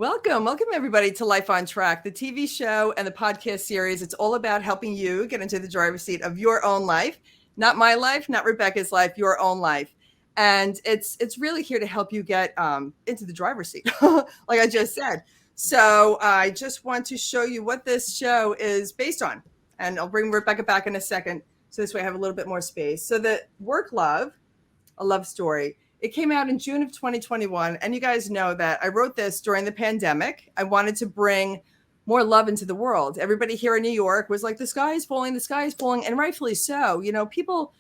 Welcome everybody to Life on Track, the TV show and the podcast series. It's all about helping you get into the driver's seat of your own life, not my life, not Rebecca's life, your own life. And it's really here to help you get into the driver's seat, like I just said. So I just want to show you what this show is based on. And I'll bring Rebecca back in a second. So this way I have a little bit more space. So the Work Love, a love story. It came out in June of 2021. And you guys know that I wrote this during the pandemic. I wanted to bring more love into the world. Everybody here in New York was like, the sky is falling, the sky is falling. And rightfully so. You know, people,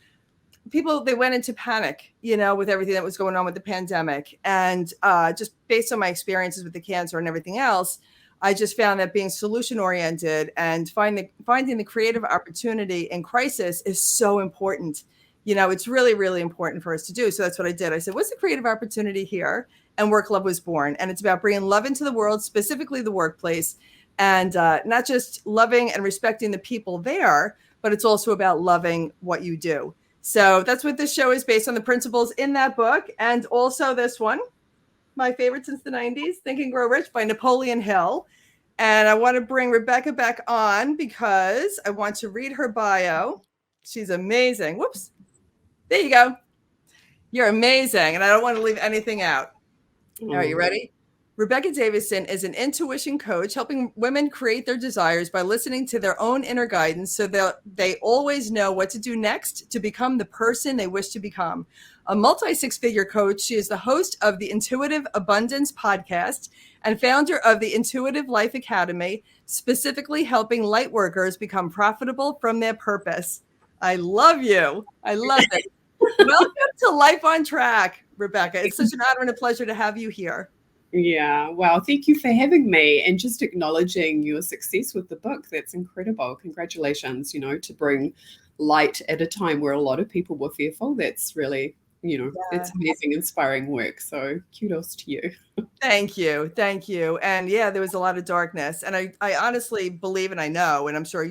they went into panic, you know, with everything that was going on with the pandemic. And just based on my experiences with the cancer and everything else, I just found that being solution oriented and finding the creative opportunity in crisis is so important. You know, it's really, really important for us to do. So that's what I did. I said, what's the creative opportunity here? And Work Love was born. And it's about bringing love into the world, specifically the workplace, and not just loving and respecting the people there, but it's also about loving what you do. So that's what this show is, based on the principles in that book. And also this one, my favorite since the 90s, Think and Grow Rich by Napoleon Hill. And I want to bring Rebecca back on because I want to read her bio. She's amazing. Whoops. There you go. You're amazing. And I don't want to leave anything out. All right, you ready? Rebecca Davison is an intuition coach helping women create their desires by listening to their own inner guidance so that they always know what to do next to become the person they wish to become. A multi-six-figure coach, she is the host of the Intuitive Abundance podcast and founder of the Intuitive Life Academy, specifically helping light workers become profitable from their purpose. I love you. I love it. Welcome to Life on Track, Rebecca. It's such an honor and a pleasure to have you here. Yeah, well, thank you for having me and just acknowledging your success with the book. That's incredible. Congratulations, you know, to bring light at a time where a lot of people were fearful. That's really, you know, It's amazing, inspiring work. So kudos to you. Thank you. Thank you. And yeah, there was a lot of darkness. And I honestly believe, and I know, and I'm sure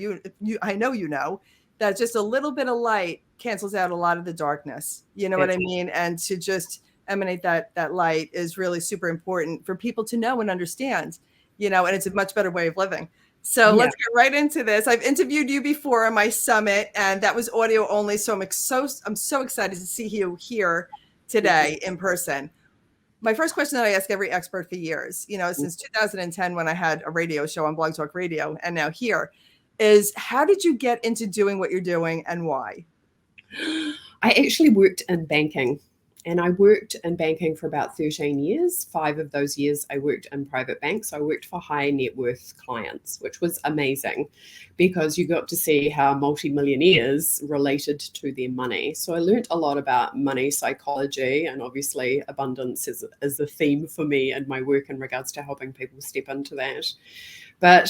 I know, you know, that just a little bit of light cancels out a lot of the darkness. You know what I mean? And to just emanate that light is really super important for people to know and understand, you know, and it's a much better way of living. So let's get right into this. I've interviewed you before on my summit, and that was audio only. So I'm so excited to see you here today in person. My first question that I ask every expert for years, you know, since 2010, when I had a radio show on Blog Talk Radio, and now here, is how did you get into doing what you're doing and why? I actually worked in banking, and I worked in banking for about 13 years. 5 of those years I worked in private banks. I worked for high net worth clients, which was amazing because you got to see how multimillionaires related to their money. So I learned a lot about money psychology, and obviously abundance is a theme for me in my work in regards to helping people step into that. But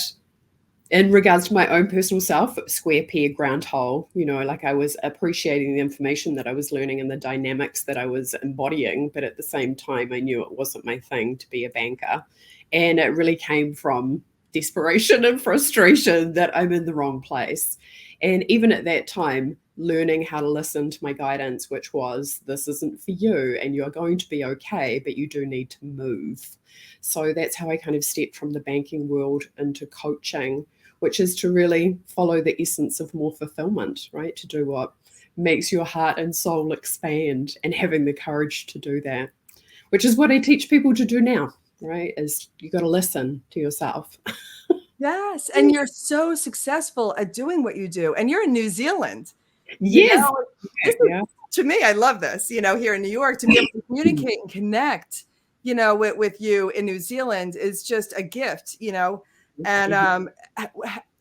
in regards to my own personal self, square peg, round hole, you know, like I was appreciating the information that I was learning and the dynamics that I was embodying. But at the same time, I knew it wasn't my thing to be a banker. And it really came from desperation and frustration that I'm in the wrong place. And even at that time, learning how to listen to my guidance, which was, this isn't for you and you're going to be okay, but you do need to move. So that's how I kind of stepped from the banking world into coaching, which is to really follow the essence of more fulfillment, right? To do what makes your heart and soul expand, and having the courage to do that, which is what I teach people to do now, right? Is you got to listen to yourself. Yes. And you're so successful at doing what you do. And you're in New Zealand. Yes. You know, to me, I love this, you know, here in New York, to be able to communicate and connect, you know, with you in New Zealand is just a gift, you know. And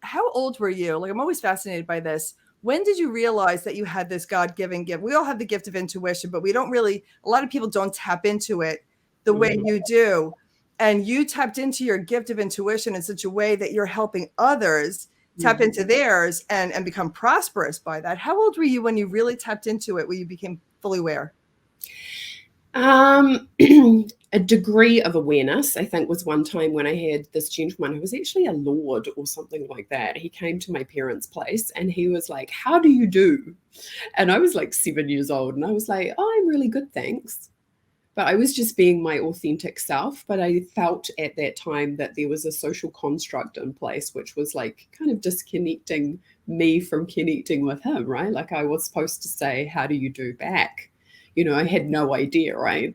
how old were you? Like, I'm always fascinated by this. When did you realize that you had this God-given gift? We all have the gift of intuition, but a lot of people don't tap into it the way you do. And you tapped into your gift of intuition in such a way that you're helping others tap into theirs and become prosperous by that. How old were you when you really tapped into it, when you became fully aware? A degree of awareness, I think, was one time when I had this gentleman who was actually a lord or something like that. He came to my parents' place and he was like, how do you do? And I was like 7 years old and I was like, oh, I'm really good, thanks. but I was just being my authentic self. But I felt at that time that there was a social construct in place, which was like kind of disconnecting me from connecting with him, right? Like I was supposed to say, how do you do back? I had no idea, right?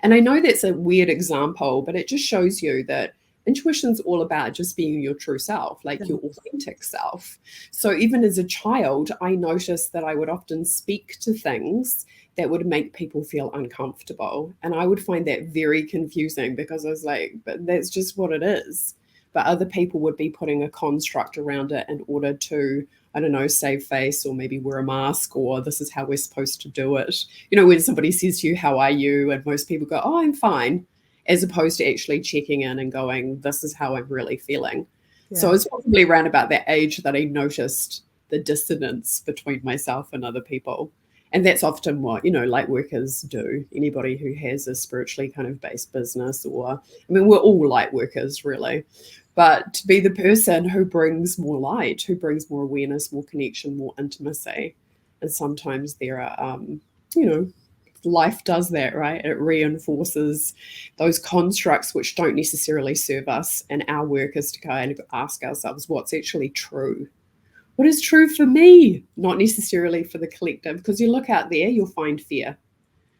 And I know that's a weird example, but it just shows you that intuition's all about just being your true self, like your authentic self. So even as a child, I noticed that I would often speak to things that would make people feel uncomfortable. And I would find that very confusing because I was like, but that's just what it is. But other people would be putting a construct around it in order to, I don't know, save face or maybe wear a mask, or this is how we're supposed to do it. When somebody says to you, how are you? And most people go, oh, I'm fine, as opposed to actually checking in and going, this is how I'm really feeling. Yeah. So it's probably around about that age that I noticed the dissonance between myself and other people. And that's often what, light workers do. Anybody who has a spiritually kind of based business, or, we're all light workers really, but to be the person who brings more light, who brings more awareness, more connection, more intimacy. And sometimes there are, life does that, right? It reinforces those constructs which don't necessarily serve us. And our work is to kind of ask ourselves what's actually true. What is true for me, not necessarily for the collective? Because you look out there, you'll find fear.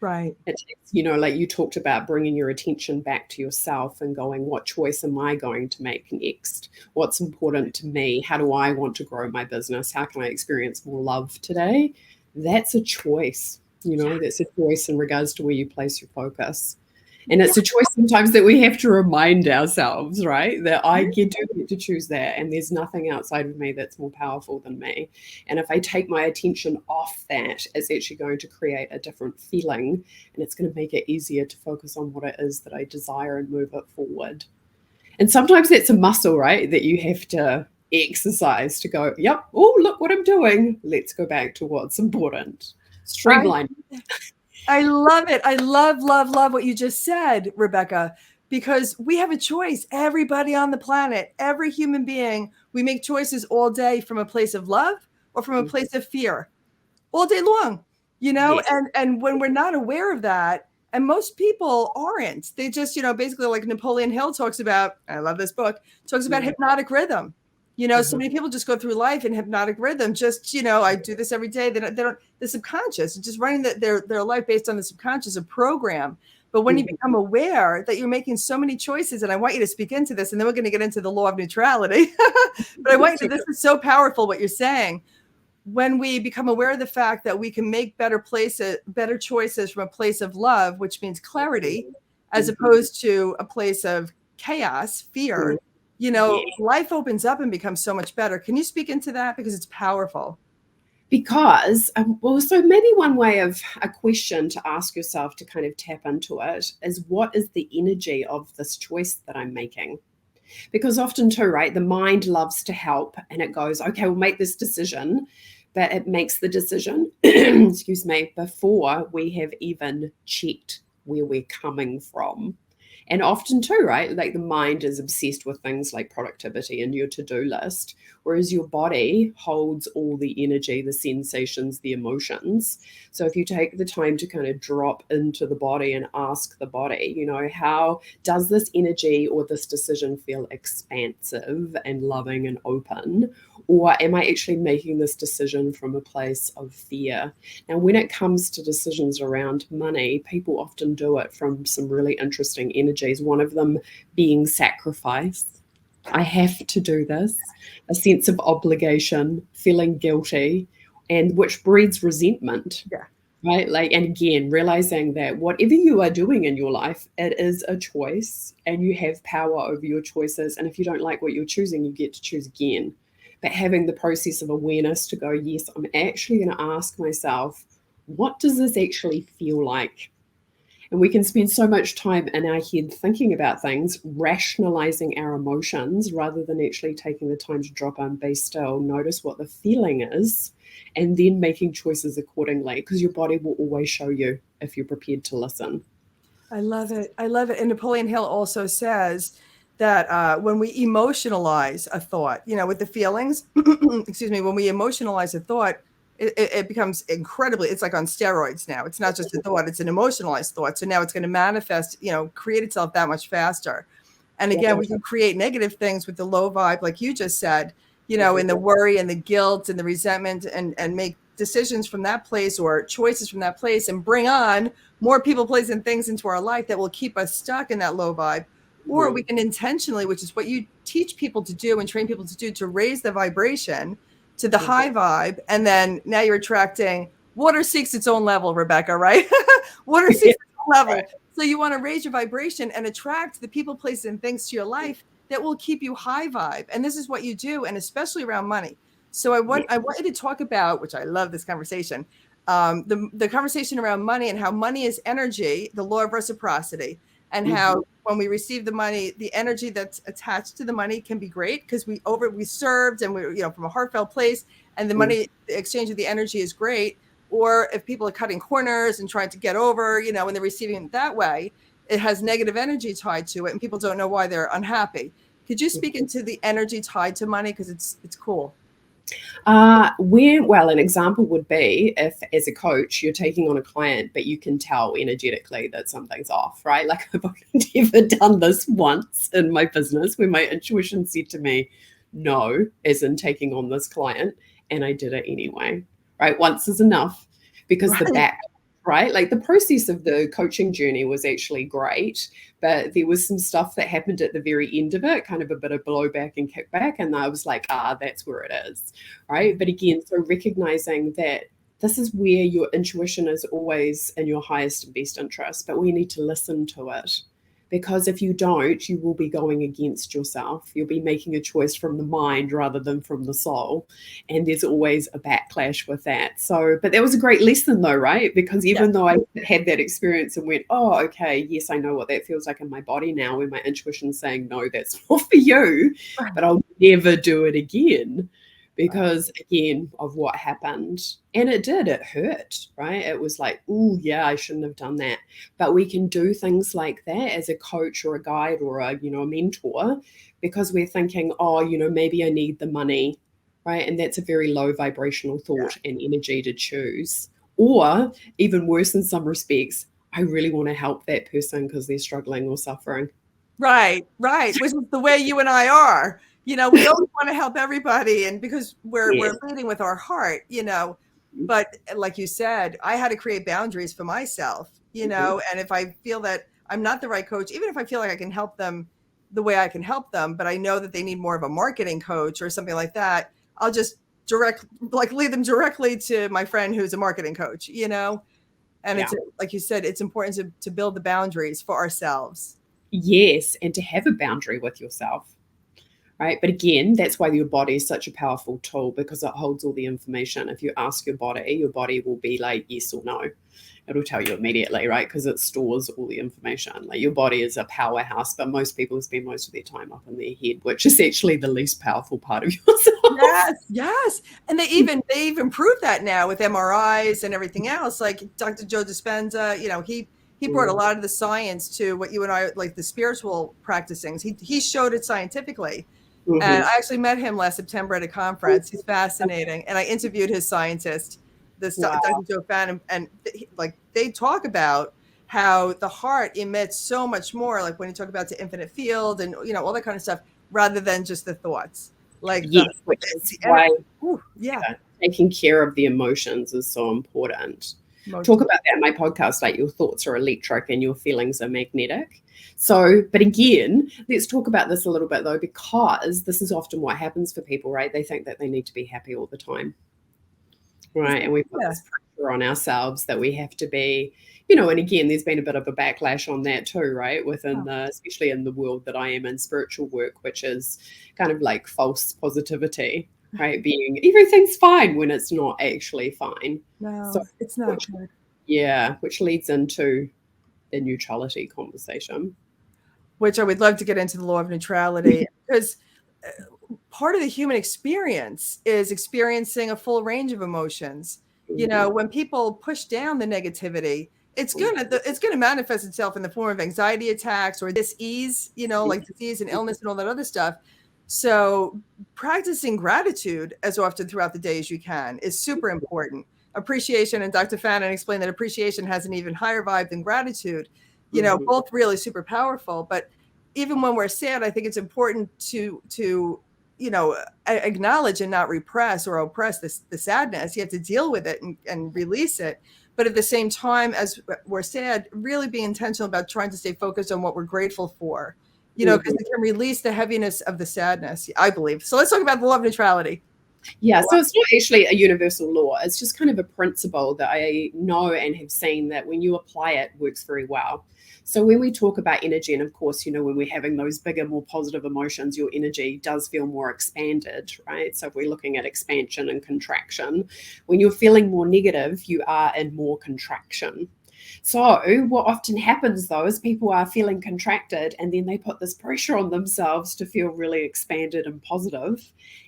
Right. It's, like you talked about bringing your attention back to yourself and going, what choice am I going to make next? What's important to me? How do I want to grow my business? How can I experience more love today? That's a choice. That's a choice in regards to where you place your focus. And it's a choice sometimes that we have to remind ourselves, right? That I get to choose that. And there's nothing outside of me that's more powerful than me. And if I take my attention off that, it's actually going to create a different feeling. And it's going to make it easier to focus on what it is that I desire and move it forward. And sometimes it's a muscle, right? That you have to exercise to go, yep, oh, look what I'm doing. Let's go back to what's important. Streamline. I love it. I love what you just said, Rebecca, because we have a choice. Everybody on the planet, every human being, we make choices all day from a place of love or from a place of fear all day long, yes. And when we're not aware of that, and most people aren't, they just, basically like Napoleon Hill talks about, I love this book, talks about hypnotic rhythm. So many people just go through life in hypnotic rhythm. Just, I do this every day. They don't, the subconscious, just running their life based on the subconscious, a program. But when you become aware that you're making so many choices, and I want you to speak into this, and then we're going to get into the law of neutrality. But I want you to, this is so powerful what you're saying. When we become aware of the fact that we can make better choices from a place of love, which means clarity, as opposed to a place of chaos, fear, life opens up and becomes so much better. Can you speak into that? Because it's powerful. Because, so maybe one way of a question to ask yourself to kind of tap into it is, what is the energy of this choice that I'm making? Because often too, right, the mind loves to help and it goes, okay, we'll make this decision, but it makes the decision, excuse me, before we have even checked where we're coming from. And often too, right, like the mind is obsessed with things like productivity and your to-do list, whereas your body holds all the energy, the sensations, the emotions. So if you take the time to kind of drop into the body and ask the body, how does this energy or this decision feel expansive and loving and open? Or am I actually making this decision from a place of fear? Now, when it comes to decisions around money, people often do it from some really interesting energies. One of them being sacrifice. I have to do this. A sense of obligation, feeling guilty, and which breeds resentment. Yeah. Right? And again, realizing that whatever you are doing in your life, it is a choice and you have power over your choices. And if you don't like what you're choosing, you get to choose again. But having the process of awareness to go, yes, I'm actually going to ask myself, what does this actually feel like? And we can spend so much time in our head thinking about things, rationalizing our emotions, rather than actually taking the time to drop and be still, notice what the feeling is, and then making choices accordingly, because your body will always show you if you're prepared to listen. I love it. I love it. And Napoleon Hill also says that when we emotionalize a thought, with the feelings, excuse me, when we emotionalize a thought, it becomes incredibly, it's like on steroids now. It's not just a thought, it's an emotionalized thought. So now it's going to manifest, create itself that much faster. And again, we can create negative things with the low vibe, like you just said, in the worry and the guilt and the resentment, and make decisions from that place or choices from that place, and bring on more people, places, and things into our life that will keep us stuck in that low vibe. Or we can intentionally, which is what you teach people to do and train people to do, to raise the vibration to the high vibe. And then now you're attracting, water seeks its own level, Rebecca, right? Water seeks its own level. Right. So you want to raise your vibration and attract the people, places, and things to your life that will keep you high vibe. And this is what you do, and especially around money. So I want you to talk about, which I love this conversation, the conversation around money and how money is energy, the law of reciprocity, and how when we receive the money, the energy that's attached to the money can be great because we served, and we from a heartfelt place, and the money, the exchange of the energy is great. Or if people are cutting corners and trying to get over, and they're receiving it that way, it has negative energy tied to it, and people don't know why they're unhappy. Could you speak into the energy tied to money, because it's cool? An example would be if, as a coach, you're taking on a client, but you can tell energetically that something's off, right? Like, I've only ever done this once in my business where my intuition said to me, no, as in taking on this client, and I did it anyway, right? Once is enough, because the back, right? Like, the process of the coaching journey was actually great, but there was some stuff that happened at the very end of it, kind of a bit of blowback and kickback. And I was like, that's where it is, right? But again, so recognizing that this is where your intuition is always in your highest and best interest, but we need to listen to it. Because if you don't, you will be going against yourself. You'll be making a choice from the mind rather than from the soul. And there's always a backlash with that. So, but that was a great lesson though, right? Because even though I had that experience and went, oh, okay, yes, I know what that feels like in my body now, when my intuition's saying, no, that's not for you, but I'll never do it again. Because again, of what happened. And it hurt, right? It was like, oh yeah, I shouldn't have done that. But we can do things like that as a coach or a guide or a mentor, because we're thinking, oh, maybe I need the money, right? And that's a very low vibrational thought and energy to choose. Or even worse in some respects, I really want to help that person because they're struggling or suffering. Right. Which is the way you and I are. We always want to help everybody, and because we're leading with our heart, but like you said, I had to create boundaries for myself, and if I feel that I'm not the right coach, even if I feel like I can help them the way I can help them, but I know that they need more of a marketing coach or something like that, I'll just lead them directly to my friend who's a marketing coach, and it's like you said, it's important to build the boundaries for ourselves. Yes, and to have a boundary with yourself. Right. But again, that's why your body is such a powerful tool, because it holds all the information. If you ask your body will be like yes or no. It'll tell you immediately, right? Because it stores all the information. Like, your body is a powerhouse, but most people spend most of their time up in their head, which is actually the least powerful part of yourself. Yes. And they've improved that now with MRIs and everything else. Like Dr. Joe Dispenza, he brought a lot of the science to what you and I, like the spiritual practicings. He showed it scientifically. And I actually met him last September at a conference. He's fascinating. And I interviewed his scientist, Dr. Joe Fan, and they talk about how the heart emits so much more, like when you talk about the infinite field and, all that kind of stuff, rather than just the thoughts. Like, which is why taking care of the emotions is so important. Talk about that in my podcast, like your thoughts are electric and your feelings are magnetic. So, but again, let's talk about this a little bit though, because this is often what happens for people, right? They think that they need to be happy all the time, right? And we put this pressure on ourselves that we have to be, and again, there's been a bit of a backlash on that too, right? Within especially in the world that I am in, spiritual work, which is kind of like false positivity, right? Being everything's fine when it's not actually fine. No, so, it's not good. Yeah, which leads into the neutrality conversation. Which I would love to get into the law of neutrality, because part of the human experience is experiencing a full range of emotions. When people push down the negativity, it's gonna manifest itself in the form of anxiety attacks or dis-ease, like disease and illness and all that other stuff. So practicing gratitude as often throughout the day as you can is super important. Appreciation, and Dr. Fannin explained that appreciation has an even higher vibe than gratitude. Both really super powerful. But even when we're sad, I think it's important to acknowledge and not repress or oppress the sadness. You have to deal with it and release it. But at the same time, as we're sad, really be intentional about trying to stay focused on what we're grateful for, because it can release the heaviness of the sadness, I believe. So let's talk about the law of neutrality. Yeah, so it's not actually a universal law. It's just kind of a principle that I know and have seen that when you apply it, works very well. So when we talk about energy, and of course, when we're having those bigger, more positive emotions, your energy does feel more expanded, right? So if we're looking at expansion and contraction, when you're feeling more negative, you are in more contraction. So what often happens though is people are feeling contracted and then they put this pressure on themselves to feel really expanded and positive,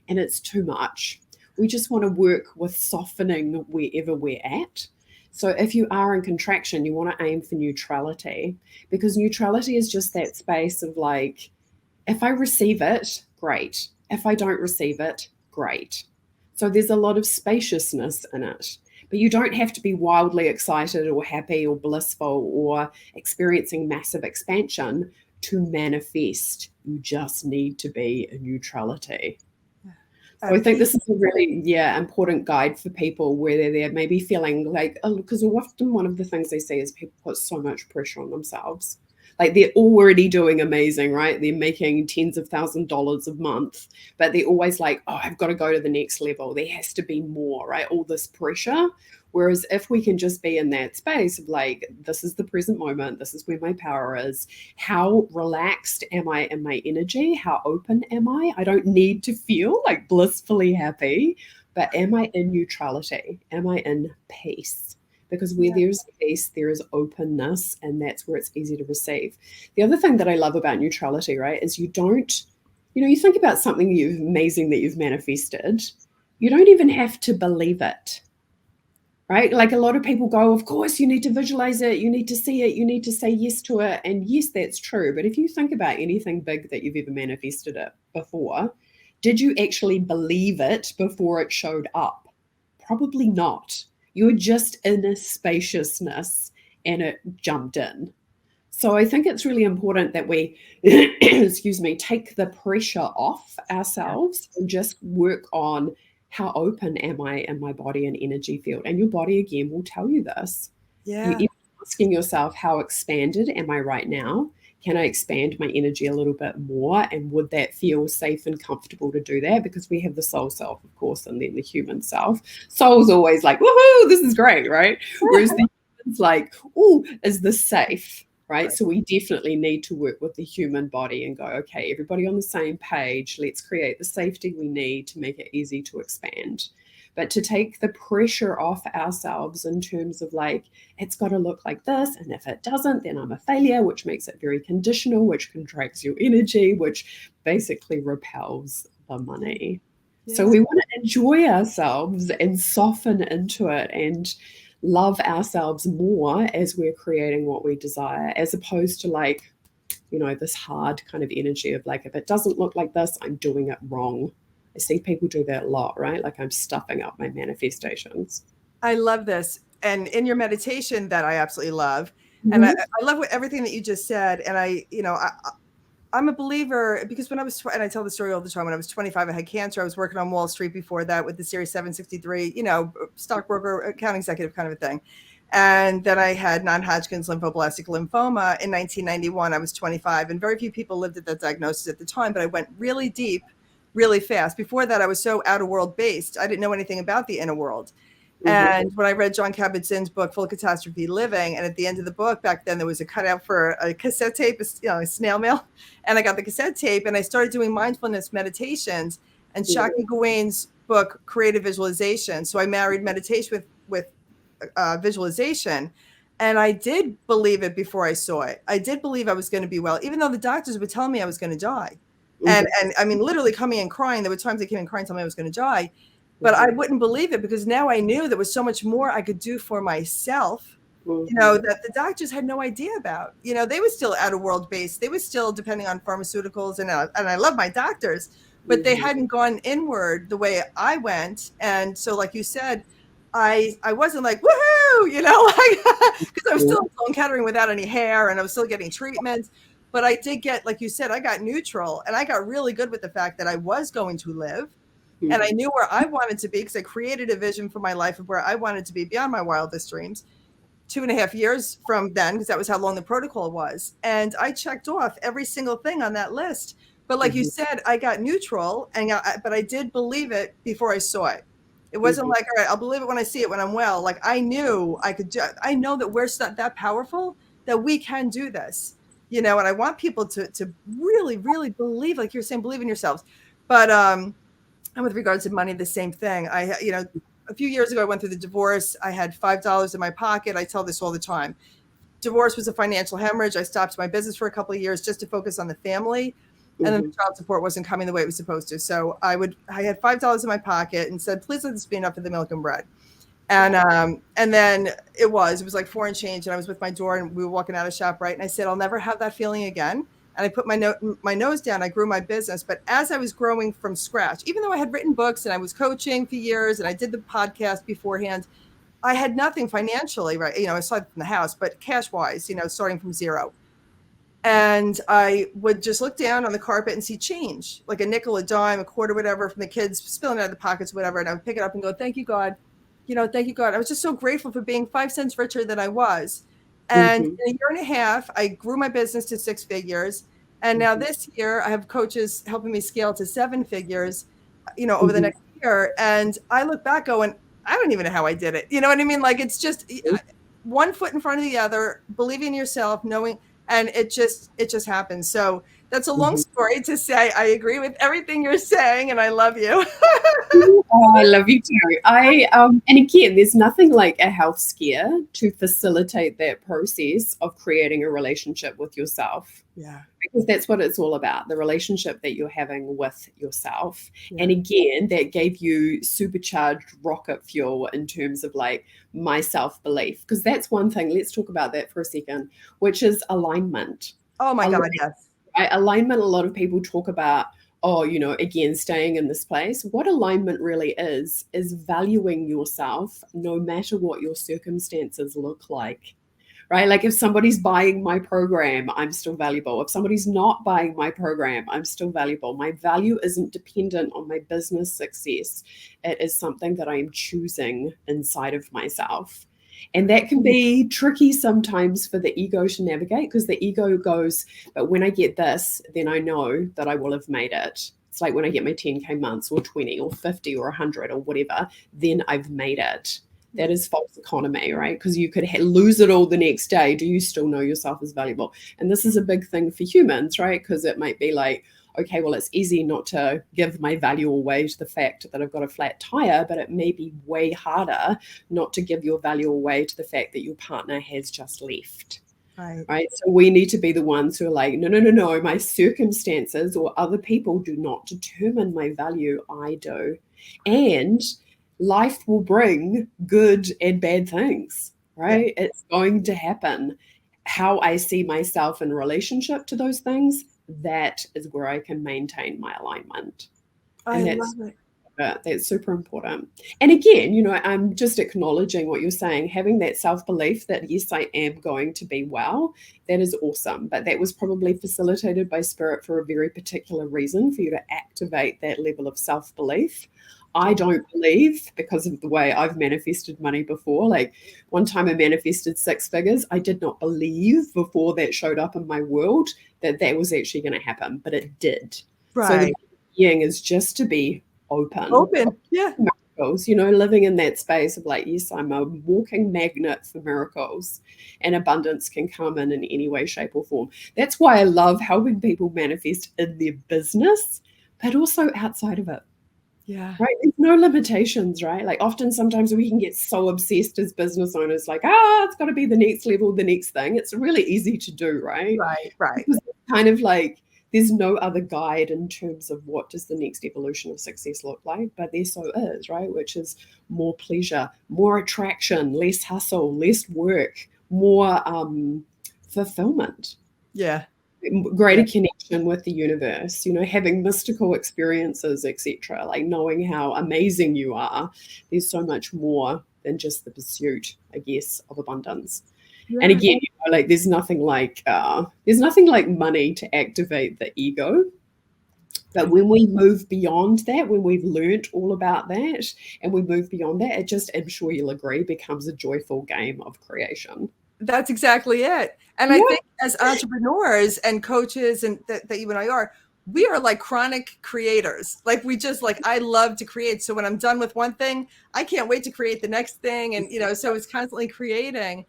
and it's too much. We just want to work with softening wherever we're at. So if you are in contraction, you want to aim for neutrality, because neutrality is just that space of like, if I receive it, great. If I don't receive it, great. So there's a lot of spaciousness in it. But you don't have to be wildly excited or happy or blissful or experiencing massive expansion to manifest. You just need to be in neutrality. So I think this is a really, important guide for people where they're maybe feeling like, because often one of the things they say is people put so much pressure on themselves. Like they're already doing amazing, right? They're making tens of $1,000s a month, but they're always like, oh, I've got to go to the next level. There has to be more, right? All this pressure. Whereas if we can just be in that space of like, this is the present moment, this is where my power is. How relaxed am I in my energy? How open am I? I don't need to feel like blissfully happy, but am I in neutrality? Am I in peace? Because where there's peace, there is openness, and that's where it's easy to receive. The other thing that I love about neutrality, right, is you think about something amazing that you've manifested, you don't even have to believe it, right? Like a lot of people go, of course, you need to visualize it, you need to see it, you need to say yes to it. And yes, that's true. But if you think about anything big that you've ever manifested it before, did you actually believe it before it showed up? Probably not. You were just in a spaciousness and it jumped in. So I think it's really important that we, take the pressure off ourselves and just work on how open am I in my body and energy field. And your body, again, will tell you this. Yeah. You're asking yourself, how expanded am I right now? Can I expand my energy a little bit more? And would that feel safe and comfortable to do that? Because we have the soul self, of course, and then the human self. Soul's always like, woohoo, this is great, right? Whereas the human's like, oh, is this safe? Right? So we definitely need to work with the human body and go, okay, everybody on the same page. Let's create the safety we need to make it easy to expand. But to take the pressure off ourselves in terms of like, it's got to look like this. And if it doesn't, then I'm a failure, which makes it very conditional, which contracts your energy, which basically repels the money. Yeah. So we want to enjoy ourselves and soften into it and love ourselves more as we're creating what we desire, as opposed to like, this hard kind of energy of like, if it doesn't look like this, I'm doing it wrong. I see people do that a lot, right? Like I'm stuffing up my manifestations. I love this. And in your meditation that I absolutely love. Mm-hmm. And I love everything that you just said. And I'm a believer, because when I was, and I tell the story all the time, when I was 25, I had cancer. I was working on Wall Street before that with the Series 763, stockbroker, account executive kind of a thing. And then I had non-Hodgkin's lymphoblastic lymphoma in 1991. I was 25, and very few people lived at that diagnosis at the time, but I went really deep, really fast. Before that, I was so outer world based. I didn't know anything about the inner world. Mm-hmm. And when I read Jon Kabat-Zinn's book, Full Catastrophe Living, and at the end of the book back then, there was a cutout for a cassette tape, a snail mail. And I got the cassette tape and I started doing mindfulness meditations, and Shakti Gawain's book, Creative Visualization. So I married meditation with visualization. And I did believe it before I saw it. I did believe I was going to be well, even though the doctors would tell me I was going to die. Mm-hmm. And I mean, literally coming and crying. There were times they came and crying, telling me I was going to die. But I wouldn't believe it, because now I knew there was so much more I could do for myself, that the doctors had no idea about. They were still outer world based. They were still depending on pharmaceuticals. And I love my doctors. but they hadn't gone inward the way I went. And so, like you said, I wasn't like, woohoo, like, because I was still encountering without any hair and I was still getting treatments. But I did get, like you said, I got neutral and I got really good with the fact that I was going to live. And I knew where I wanted to be because I created a vision for my life of where I wanted to be beyond my wildest dreams. 2.5 years from then, because that was how long the protocol was. And I checked off every single thing on that list. But like you said, I got neutral, but I did believe it before I saw it. It wasn't like, all right, I'll believe it when I see it when I'm well. Like I knew I could do. I know that we're not that powerful that we can do this, and I want people to really, really believe, like you're saying, believe in yourselves. But and with regards to money, the same thing. A few years ago, I went through the divorce. I had $5 in my pocket. I tell this all the time. Divorce was a financial hemorrhage. I stopped my business for a couple of years just to focus on the family. And then the child support wasn't coming the way it was supposed to. So I had $5 in my pocket and said, please let this be enough for the milk and bread. And then it was like 4 and change. And I was with my daughter and we were walking out of ShopRite. And I said, I'll never have that feeling again. And I put my nose down. I grew my business. But as I was growing from scratch, even though I had written books and I was coaching for years and I did the podcast beforehand, I had nothing financially, right? Aside from the house, but cash wise, starting from zero. And I would just look down on the carpet and see change, like a nickel, a dime, a quarter, whatever, from the kids spilling out of the pockets, whatever. And I would pick it up and go, thank you, God. Thank you, God. I was just so grateful for being 5 cents richer than I was. And in a year and a half, I grew my business to 6 figures. And now this year, I have coaches helping me scale to 7 figures, over the next year. And I look back going, I don't even know how I did it. You know what I mean? Like, it's just one foot in front of the other, believing in yourself, knowing, and it just happens. So that's a long story to say I agree with everything you're saying, and I love you. Oh, I love you too. And again, there's nothing like a health scare to facilitate that process of creating a relationship with yourself. Yeah. Because that's what it's all about, the relationship that you're having with yourself. Yeah. And again, that gave you supercharged rocket fuel in terms of like my self-belief. Because that's one thing, let's talk about that for a second, which is alignment. Oh my God, yes. Alignment, a lot of people talk about, again, staying in this place. What alignment really is valuing yourself no matter what your circumstances look like. Right? Like if somebody's buying my program, I'm still valuable. If somebody's not buying my program, I'm still valuable. My value isn't dependent on my business success. It is something that I'm choosing inside of myself. And that can be tricky sometimes for the ego to navigate, because the ego goes, but when I get this, then I know that I will have made it. It's like when I get my 10K months or 20 or 50 or 100 or whatever, then I've made it. That is false economy, right? Because you could lose it all the next day. Do you still know yourself as valuable? And this is a big thing for humans, right? Because it might be like, okay, well, it's easy not to give my value away to the fact that I've got a flat tire, but it may be way harder not to give your value away to the fact that your partner has just left. Right. So we need to be the ones who are like, no, my circumstances or other people do not determine my value. I do. And life will bring good and bad things, right? Yeah. It's going to happen. How I see myself in relationship to those things, that is where I can maintain my alignment. I love it. That's super important. And again, I'm just acknowledging what you're saying, having that self-belief that, yes, I am going to be well. That is awesome. But that was probably facilitated by Spirit for a very particular reason, for you to activate that level of self-belief. I don't believe, because of the way I've manifested money before, like one time I manifested 6 figures. I did not believe before that showed up in my world that was actually going to happen, but it did. Right. So the being is just to be open. Yeah. Miracles, living in that space of like, yes, I'm a walking magnet for miracles, and abundance can come in any way, shape or form. That's why I love helping people manifest in their business, but also outside of it. Yeah. Right. There's no limitations, right? Like often sometimes we can get so obsessed as business owners, like, it's got to be the next level, the next thing. It's really easy to do, right? Right. Because it's kind of like there's no other guide in terms of what does the next evolution of success look like, but there so is, right? Which is more pleasure, more attraction, less hustle, less work, more fulfillment. Yeah. greater connection with the universe, having mystical experiences, etc., like knowing how amazing you are. There's so much more than just the pursuit, I guess, of abundance. Yeah. And again, like there's nothing like money to activate the ego. But when we move beyond that, when we've learned all about that and we move beyond that, it just, I'm sure you'll agree, becomes a joyful game of creation. That's exactly it. And I think as entrepreneurs and coaches, and that you and I are, we are like chronic creators. Like I love to create. So when I'm done with one thing, I can't wait to create the next thing. And, so it's constantly creating.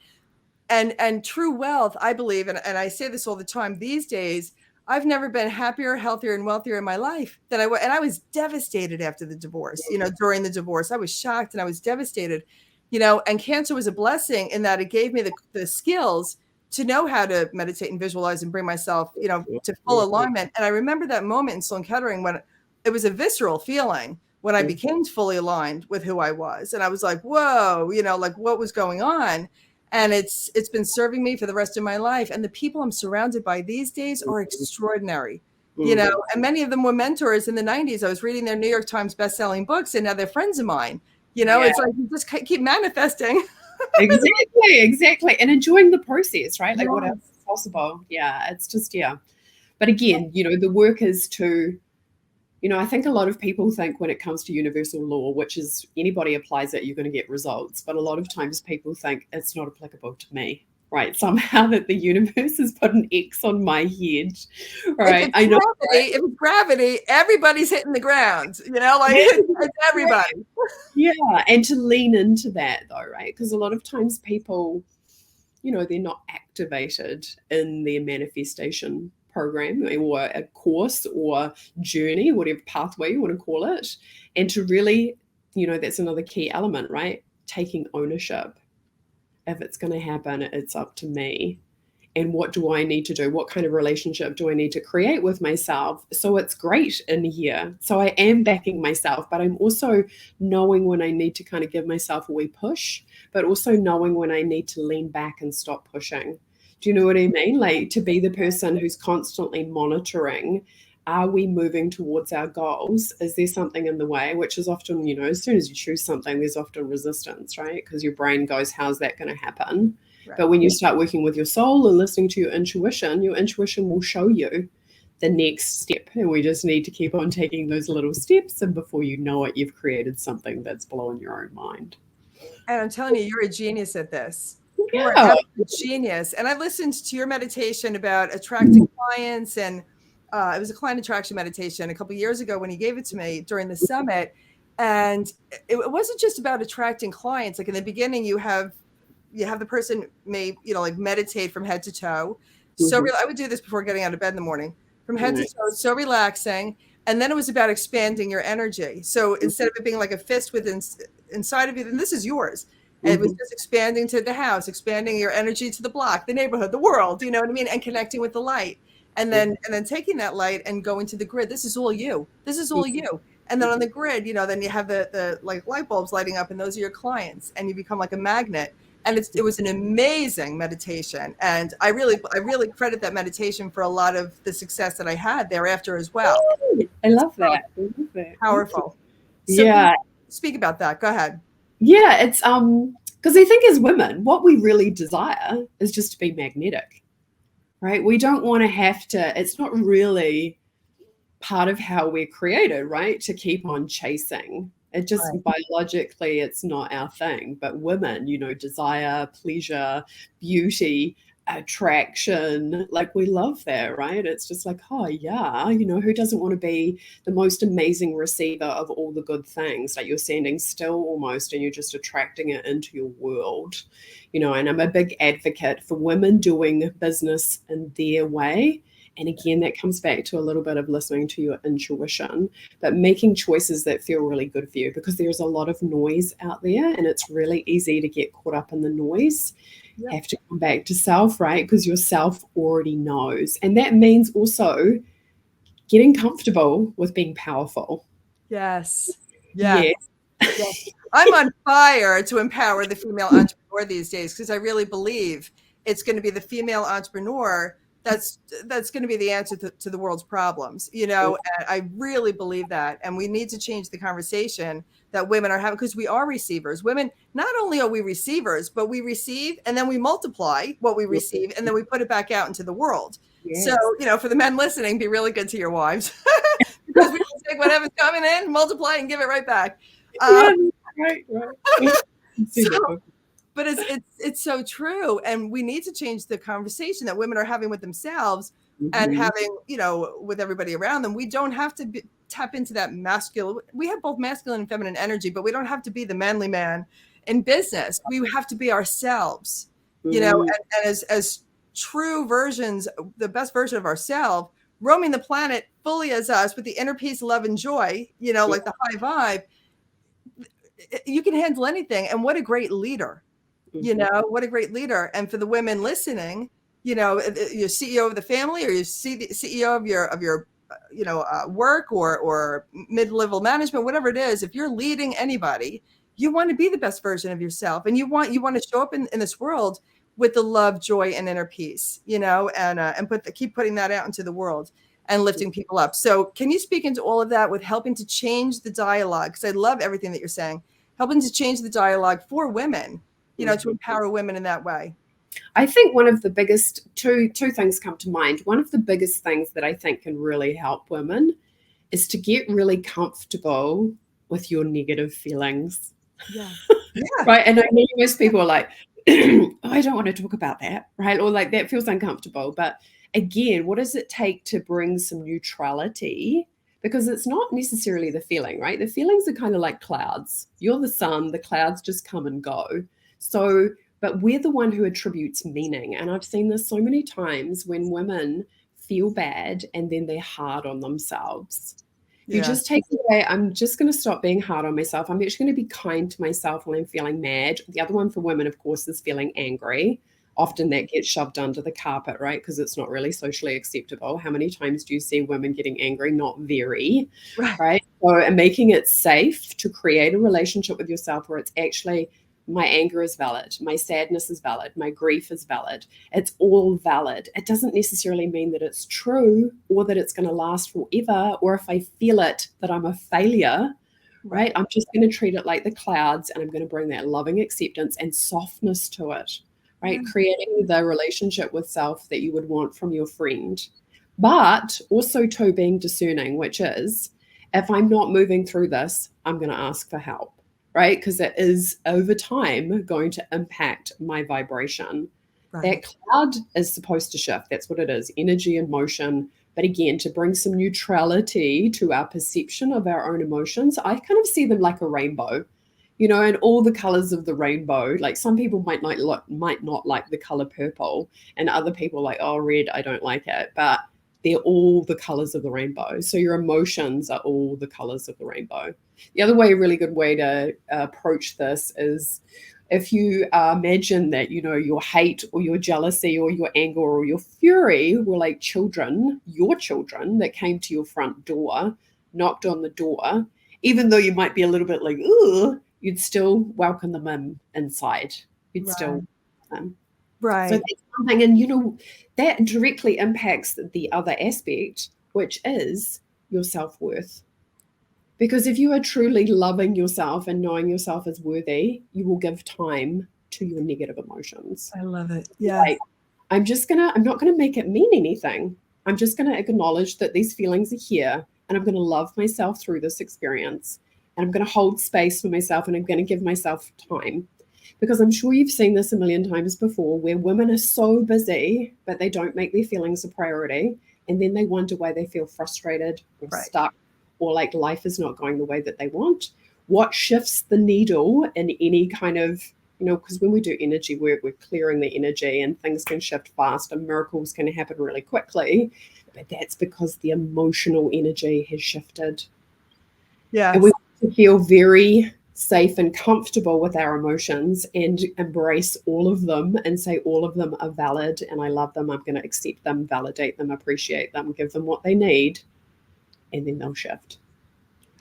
And true wealth, I believe, and I say this all the time these days, I've never been happier, healthier, and wealthier in my life than I was. And I was devastated after the divorce. During the divorce, I was shocked and I was devastated. And cancer was a blessing in that it gave me the skills to know how to meditate and visualize and bring myself, to full alignment. And I remember that moment in Sloan Kettering when it was a visceral feeling when I became fully aligned with who I was. And I was like, whoa, like what was going on? And it's been serving me for the rest of my life. And the people I'm surrounded by these days are extraordinary, and many of them were mentors in the 90s. I was reading their New York Times bestselling books, and now they're friends of mine. It's like you just keep manifesting. Exactly. And enjoying the process, right? Like what else is possible? Yeah, it's just, But again, the work is to, I think a lot of people think when it comes to universal law, which is anybody applies it, you're going to get results. But a lot of times people think it's not applicable to me, right? Somehow that the universe has put an X on my head, right? I know. If it's gravity, everybody's hitting the ground, it's everybody. Yeah. And to lean into that though, right? Because a lot of times people, they're not activated in their manifestation program or a course or journey, whatever pathway you want to call it. And to really, that's another key element, right? Taking ownership. If it's going to happen, it's up to me. And what do I need to do? What kind of relationship do I need to create with myself? So it's great in here. So I am backing myself, but I'm also knowing when I need to kind of give myself a wee push, but also knowing when I need to lean back and stop pushing. Do you know what I mean? Like to be the person who's constantly monitoring, are we moving towards our goals? Is there something in the way? Which is often, as soon as you choose something, there's often resistance, right? Because your brain goes, how's that going to happen? Right. But when you start working with your soul and listening to your intuition will show you the next step. And we just need to keep on taking those little steps. And before you know it, you've created something that's blowing your own mind. And I'm telling you, you're a genius at this. Yeah. You are an absolute genius. And I listened to your meditation about attracting clients, and it was a client attraction meditation a couple of years ago when you gave it to me during the summit. And it wasn't just about attracting clients. Like in the beginning, you have the person meditate from head to toe. So I would do this before getting out of bed in the morning, from head to toe, so relaxing. And then it was about expanding your energy. So instead of it being like a fist inside of you, then this is yours. And it was just expanding to the house, expanding your energy to the block, the neighborhood, the world, you know what I mean? And connecting with the light. And then taking that light and going to the grid. This is all you. This is all you. And then on the grid, then you have the like light bulbs lighting up, and those are your clients, and you become like a magnet. And it was an amazing meditation. And I really credit that meditation for a lot of the success that I had thereafter as well. I love that. Powerful. So speak about that. Go ahead. Yeah, it's because I think as women, what we really desire is just to be magnetic, right? We don't want to have to, it's not really part of how we're created, right? To keep on chasing. It just biologically, it's not our thing. But women, desire, pleasure, beauty, attraction, like we love that, right? It's just like, oh yeah, who doesn't want to be the most amazing receiver of all the good things? Like you're standing still almost and you're just attracting it into your world, and I'm a big advocate for women doing business in their way. And again, that comes back to a little bit of listening to your intuition, but making choices that feel really good for you, because there's a lot of noise out there and it's really easy to get caught up in the noise. Yep. Have to come back to self, right? Because your self already knows. And that means also getting comfortable with being powerful. Yes. I'm on fire to empower the female entrepreneur these days, because I really believe it's going to be the female entrepreneur that's going to be the answer to the world's problems, you know. And I really believe that, and we need to change the conversation that women are having, because we are receivers. Women, not only are we receivers, but we receive and then we multiply what we receive and then we put it back out into the world. Yes. So, you know, for the men listening, be really good to your wives because we can take whatever's coming in, multiply, and give it right back. Right. So, but it's so true, and we need to change the conversation that women are having with themselves and having, you know, with everybody around them. We don't have to tap into that masculine. We have both masculine and feminine energy, but we don't have to be the manly man in business. We have to be ourselves, you know, and as true versions, the best version of ourselves, roaming the planet fully as us with the inner peace, love, and joy, you know, like the high vibe. You can handle anything. And what a great leader. You know, what a great leader. And for the women listening, you know, you're CEO of the family, or you're CEO of your you know, work or mid-level management, whatever it is. If you're leading anybody, you want to be the best version of yourself, and you want to show up in this world with the love, joy, and inner peace, you know, and keep putting that out into the world and lifting people up. So can you speak into all of that with helping to change the dialogue? Because I love everything that you're saying, helping to change the dialogue for women, you know, to empower women in that way. I think one of the biggest two things come to mind. One of the biggest things that I think can really help women is to get really comfortable with your negative feelings. Yeah. Right. And I know most people are like, oh, I don't want to talk about that. Right. Or like, that feels uncomfortable. But again, what does it take to bring some neutrality? Because it's not necessarily the feeling, right? The feelings are kind of like clouds. You're the sun, the clouds just come and go. So, but we're the one who attributes meaning. And I've seen this so many times when women feel bad and then they're hard on themselves. You just take away, I'm just going to stop being hard on myself. I'm actually going to be kind to myself when I'm feeling mad. The other one for women, of course, is feeling angry. Often that gets shoved under the carpet, right? Because it's not really socially acceptable. How many times do you see women getting angry? Not very, right? So, and making it safe to create a relationship with yourself where it's actually, my anger is valid, my sadness is valid, my grief is valid. It's all valid. It doesn't necessarily mean that it's true or that it's going to last forever, or if I feel it, that I'm a failure, right? I'm just going to treat it like the clouds, and I'm going to bring that loving acceptance and softness to it, right? Creating the relationship with self that you would want from your friend. But also too, being discerning, which is, if I'm not moving through this, I'm going to ask for help. Right? Because it is over time going to impact my vibration. That cloud is supposed to shift. That's what it is, energy and motion. But again, to bring some neutrality to our perception of our own emotions, I kind of see them like a rainbow, you know, and all the colors of the rainbow. Like some people might not like the color purple, and other people like, oh, red, I don't like it. But they're all the colors of the rainbow. So your emotions are all the colors of the rainbow. The other way, a really good way to approach this is, if you imagine that, you know, your hate or your jealousy or your anger or your fury were like children, your children that came to your front door, knocked on the door, even though you might be a little bit like, ooh, you'd still welcome them inside. You'd still Right. So that's something, and you know, that directly impacts the other aspect, which is your self-worth. Because if you are truly loving yourself and knowing yourself as worthy, you will give time to your negative emotions. I love it. Yeah. Like, I'm not gonna make it mean anything. I'm just gonna acknowledge that these feelings are here, and I'm gonna love myself through this experience. And I'm gonna hold space for myself, and I'm gonna give myself time. Because I'm sure you've seen this a million times before, where women are so busy, but they don't make their feelings a priority. And then they wonder why they feel frustrated or stuck, or like life is not going the way that they want. What shifts the needle in any kind of, you know, because when we do energy work, we're clearing the energy and things can shift fast and miracles can happen really quickly. But that's because the emotional energy has shifted. Yeah. And we want to feel very safe and comfortable with our emotions and embrace all of them and say all of them are valid and I love them. I'm going to accept them, validate them, appreciate them, give them what they need, and then they'll shift.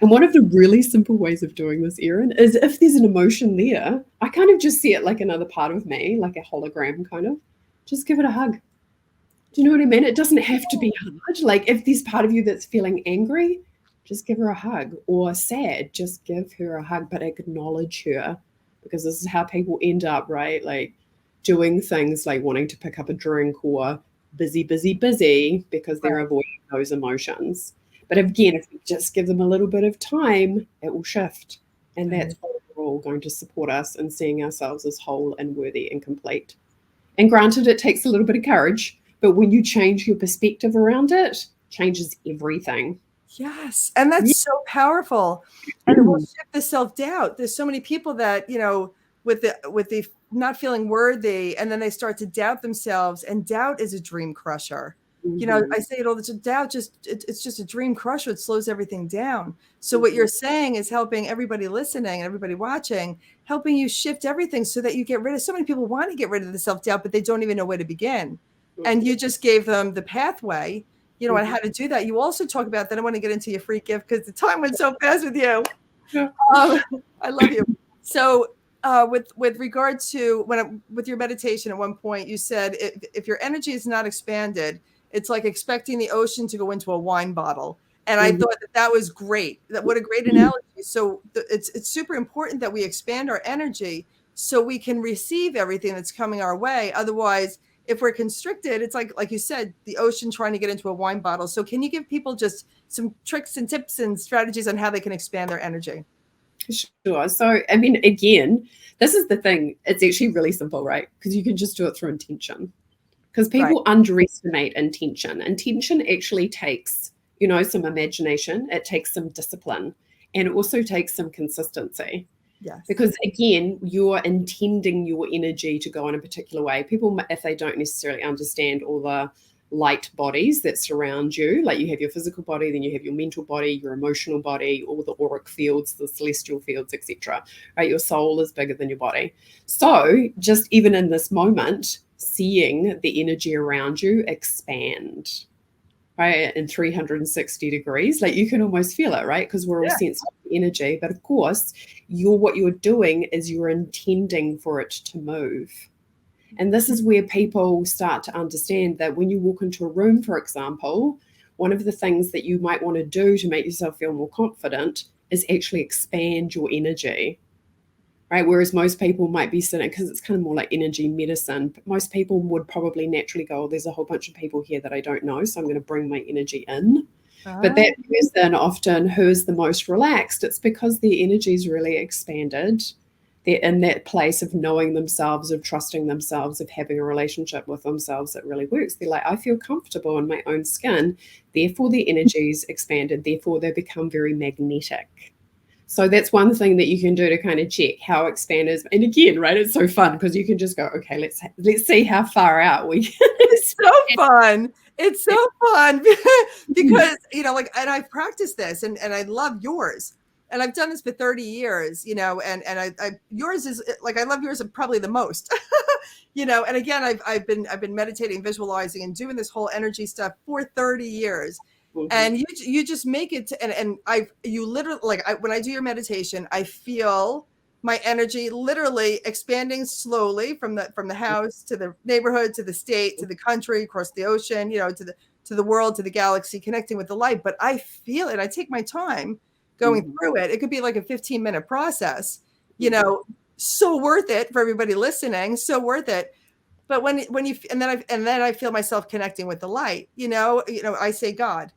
And one of the really simple ways of doing this, Erin, is if there's an emotion there, I kind of just see it like another part of me, like a hologram kind of, just give it a hug. Do you know what I mean? It doesn't have to be hard. Like if there's part of you that's feeling angry, just give her a hug, or sad, just give her a hug, but acknowledge her, because this is how people end up, right? Like doing things like wanting to pick up a drink or busy, busy, busy because they're Right. avoiding those emotions. But again, if we just give them a little bit of time, it will shift. And Right. that's overall going to support us in seeing ourselves as whole and worthy and complete. And granted, it takes a little bit of courage, but when you change your perspective around it, changes everything. Yes. And Yeah. that's so powerful. And it will shift the self-doubt. There's so many people that, with the not feeling worthy, and then they start to doubt themselves. And doubt is a dream crusher. Mhm. I say it all the time. Doubt it's just a dream crusher. It slows everything down. So what you're saying is helping everybody listening and everybody watching, helping you shift everything so that you get rid of. So many people want to get rid of the self-doubt, but they don't even know where to begin. And you just gave them the pathway, on how to do that. You also talk about that. I want to get into your free gift because the time went so fast with you. Yeah. I love you. So, with regard to with your meditation, at one point you said if your energy is not expanded, it's like expecting the ocean to go into a wine bottle. And I thought that was great. What a great analogy. So it's super important that we expand our energy so we can receive everything that's coming our way. Otherwise, if we're constricted, it's like you said, the ocean trying to get into a wine bottle. So can you give people just some tricks and tips and strategies on how they can expand their energy? Sure. So, I mean, again, this is the thing. It's actually really simple, right? Because you can just do it through intention. Because Right. people underestimate intention. Intention actually takes, some imagination, it takes some discipline, and it also takes some consistency. Yes. Because again, you're intending your energy to go in a particular way. People, if they don't necessarily understand all the light bodies that surround you, like you have your physical body, then you have your mental body, your emotional body, all the auric fields, the celestial fields, etc. Right? Your soul is bigger than your body. So just even in this moment, seeing the energy around you expand, right, in 360 degrees, like you can almost feel it, right? Because we're all Yeah. sensitive to energy. But of course, what you're doing is you're intending for it to move. And this is where people start to understand that when you walk into a room, for example, one of the things that you might want to do to make yourself feel more confident is actually expand your energy, right? Whereas most people might be sitting, because it's kind of more like energy medicine, most people would probably naturally go, oh, there's a whole bunch of people here that I don't know, so I'm going to bring my energy in. But that person often who is the most relaxed, it's because their energy is really expanded. They're in that place of knowing themselves, of trusting themselves, of having a relationship with themselves that really works. They're like, I feel comfortable in my own skin. Therefore, their energy is expanded. Therefore, they become very magnetic. So that's one thing that you can do to kind of check how expanders. And again, right, it's so fun because you can just go, okay, let's see how far out we can. It's so fun. It's so fun because, and I've practiced this and I love yours. And I've done this for 30 years, and I yours is like, I love yours probably the most, and again, I've been meditating, visualizing and doing this whole energy stuff for 30 years. And you just make it to, and you literally, like, when I do your meditation, I feel my energy literally expanding slowly from the house to the neighborhood to the state to the country, across the ocean, to the world, to the galaxy, connecting with the light. But I feel it. I take my time going through it. It could be like a 15-minute process, so worth it for everybody listening, so worth it. But when you, and then I feel myself connecting with the light, I say God,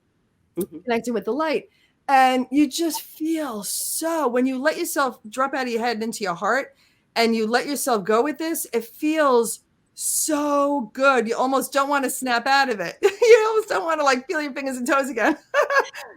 connecting with the light. And you just feel so, when you let yourself drop out of your head and into your heart and you let yourself go with this, it feels so good. You almost don't want to snap out of it. You almost don't want to like feel your fingers and toes again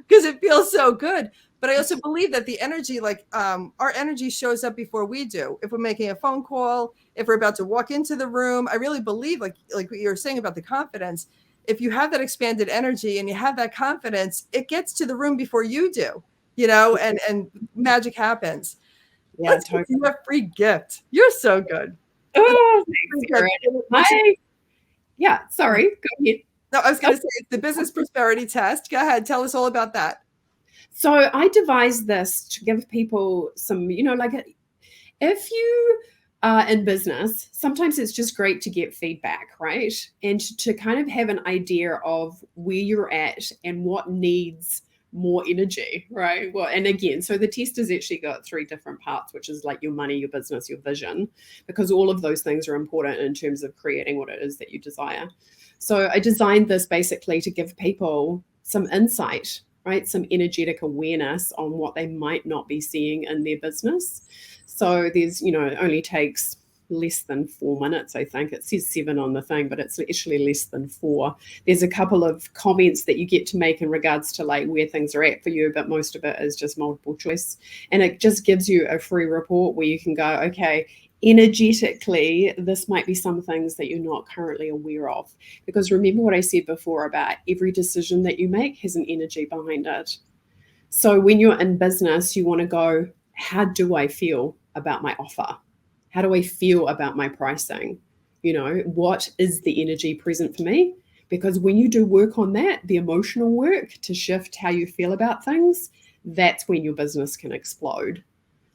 because it feels so good. But I also believe that the energy, like our energy shows up before we do. If we're making a phone call, if we're about to walk into the room, I really believe like what you were saying about the confidence, if you have that expanded energy and you have that confidence, it gets to the room before you do, and magic happens. Yeah, Let's totally. do a free gift. You're so good. Oh, thanks, Erin. Yeah, sorry. Go ahead. No, I was going to say it's the business prosperity test. Go ahead. Tell us all about that. So I devised this to give people some, like if you in business, sometimes it's just great to get feedback, right? And to kind of have an idea of where you're at and what needs more energy, right? Well, and again, so the test has actually got 3 different parts, which is like your money, your business, your vision, because all of those things are important in terms of creating what it is that you desire. So I designed this basically to give people some insight, right? Some energetic awareness on what they might not be seeing in their business. So there's, it only takes less than 4 minutes, I think. It says 7 on the thing, but it's actually less than 4. There's a couple of comments that you get to make in regards to like where things are at for you, but most of it is just multiple choice. And it just gives you a free report where you can go, okay, energetically, this might be some things that you're not currently aware of. Because remember what I said before about every decision that you make has an energy behind it. So when you're in business, you want to go, how do I feel about my offer? How do I feel about my pricing? What is the energy present for me? Because when you do work on that, the emotional work to shift how you feel about things, that's when your business can explode.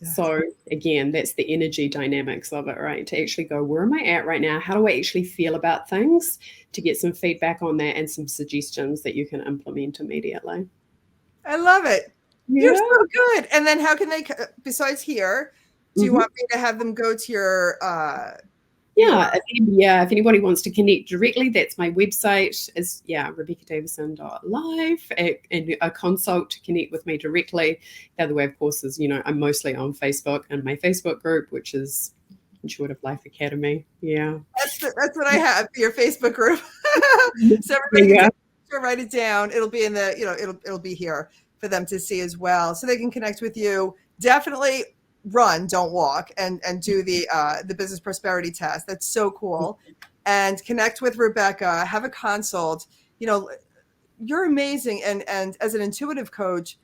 Yes. So again, that's the energy dynamics of it, right? To actually go, where am I at right now? How do I actually feel about things? To get some feedback on that and some suggestions that you can implement immediately. I love it. Yeah. You're so good. And then how can they, besides here, do you want me to have them go to your if anybody wants to connect directly, that's my website is RebeccaDavison.life, and a consult to connect with me directly. The other way, of course, is I'm mostly on Facebook and my Facebook group, which is Intuitive Life Academy. Yeah, that's what I have for your Facebook group. So everybody can write it down. It'll be in the it'll be here for them to see as well, so they can connect with you. Definitely run, don't walk, and do the business prosperity test. That's so cool. And connect with Rebecca, have a consult. You're amazing, and as an intuitive coach,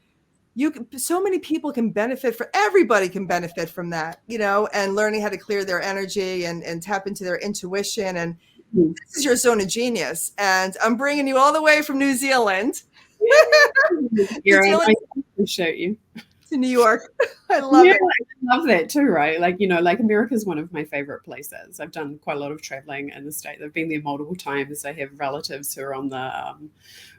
so many people can benefit everybody can benefit from that, and learning how to clear their energy and tap into their intuition. And this is your zone of genius, and I'm bringing you all the way from New Zealand. I appreciate you. To New York. I love it. I love that too, right? Like, America is one of my favorite places. I've done quite a lot of traveling in the state. I've been there multiple times. I have relatives who are on the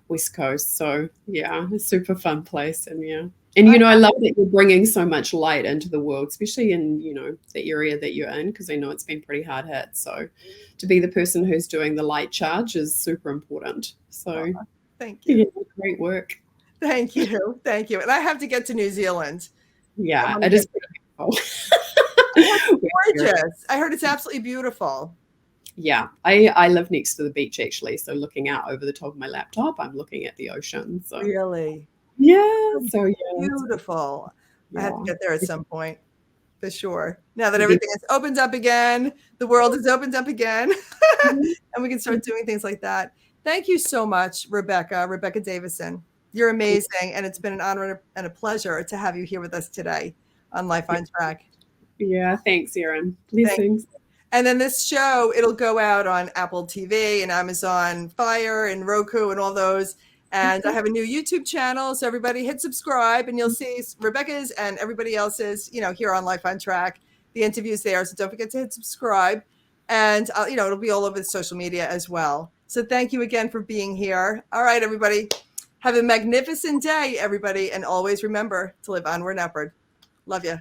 West Coast. So yeah, it's a super fun place. And I love that you're bringing so much light into the world, especially in, the area that you're in, because I know it's been pretty hard hit. So to be the person who's doing the light charge is super important. So thank you. Great work. Thank you. Thank you. And I have to get to New Zealand. Yeah, it is beautiful. Gorgeous. I heard it's absolutely beautiful. Yeah, I live next to the beach, actually. So looking out over the top of my laptop, I'm looking at the ocean. So really? Yeah. So beautiful. Yeah. I have to get there at some point. For sure. Now that everything is opened up again, the world is opened up again, and we can start doing things like that. Thank you so much, Rebecca Davison. You're amazing, and it's been an honor and a pleasure to have you here with us today on Life on Track. Yeah, thanks, Erin. Blessings. And then this show, it'll go out on Apple TV and Amazon Fire and Roku and all those. And I have a new YouTube channel, so everybody hit subscribe, and you'll see Rebecca's and everybody else's, here on Life on Track, the interviews there. So don't forget to hit subscribe, and it'll be all over the social media as well. So thank you again for being here. All right, everybody. Have a magnificent day, everybody, and always remember to live onward and upward. Love you.